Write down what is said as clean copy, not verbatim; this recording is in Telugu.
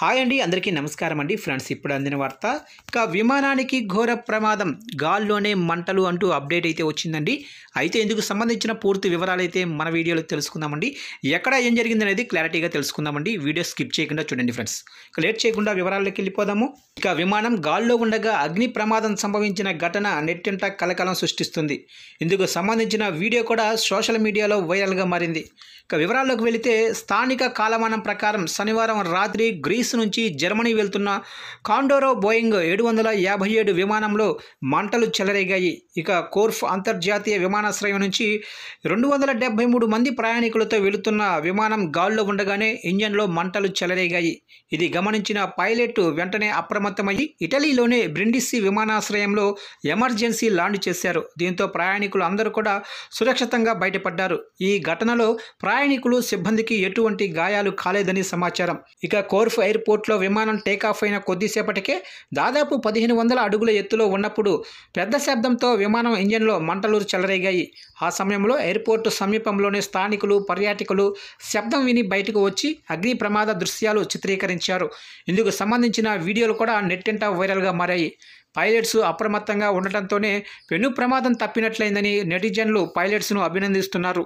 హాయ్ అండి, అందరికీ నమస్కారం అండి. ఫ్రెండ్స్, ఇప్పుడు అందిన వార్త. ఇక విమానానికి ఘోర ప్రమాదం, గాల్లోనే మంటలు అంటూ అప్డేట్ అయితే వచ్చిందండి. అయితే ఇందుకు సంబంధించిన పూర్తి వివరాలు అయితే మన వీడియోలో తెలుసుకుందామండి. ఎక్కడ ఏం జరిగింది అనేది క్లారిటీగా తెలుసుకుందామండి. వీడియో స్కిప్ చేయకుండా చూడండి ఫ్రెండ్స్. ఇక లేట్ చేయకుండా వివరాల్లోకి వెళ్ళిపోదాము. ఇక విమానం గాల్లో ఉండగా అగ్ని ప్రమాదం సంభవించిన ఘటన నెట్టింట కలకలం సృష్టిస్తుంది. ఇందుకు సంబంధించిన వీడియో కూడా సోషల్ మీడియాలో వైరల్గా మారింది. ఇక వివరాల్లోకి వెళితే, స్థానిక కాలమానం ప్రకారం శనివారం రాత్రి గ్రీస్ నుంచి జర్మనీ వెళ్తున్న కాండోరో బోయింగ్ 757 విమానంలో మంటలు చెలరేగాయి. ఇక కోర్ఫ్ అంతర్జాతీయ విమానాశ్రయం నుంచి 273 మంది ప్రయాణికులతో వెళుతున్న విమానం గాల్లో ఉండగానే ఇంజన్లో మంటలు చెలరేగాయి. ఇది గమనించిన పైలట్ వెంటనే అప్రమత్తమయ్యి ఇటలీలోనే బ్రిండిస్సి విమానాశ్రయంలో ఎమర్జెన్సీ ల్యాండ్ చేశారు. దీంతో ప్రయాణికులు అందరూ కూడా సురక్షితంగా బయటపడ్డారు. ఈ ఘటనలో ప్రయాణికులు, సిబ్బందికి ఎటువంటి గాయాలు కాలేదని సమాచారం. ఇక కోర్ఫ్ ఎయిర్పోర్ట్లో విమానం టేకాఫ్ అయిన కొద్దిసేపటికే దాదాపు 1500 అడుగుల ఎత్తులో ఉన్నప్పుడు పెద్ద శబ్దంతో విమానం ఇంజన్లో మంటలు చెలరేగాయి. ఆ సమయంలో ఎయిర్పోర్టు సమీపంలోని స్థానికులు, పర్యాటకులు శబ్దం విని బయటకు వచ్చి అగ్ని ప్రమాద దృశ్యాలు చిత్రీకరించారు. ఇందుకు సంబంధించిన వీడియోలు కూడా నెట్టింట వైరల్గా మారాయి. పైలట్స్ అప్రమత్తంగా ఉండటంతోనే పెను ప్రమాదం తప్పినట్లయిందని నెటిజన్లు పైలట్స్ను అభినందిస్తున్నారు.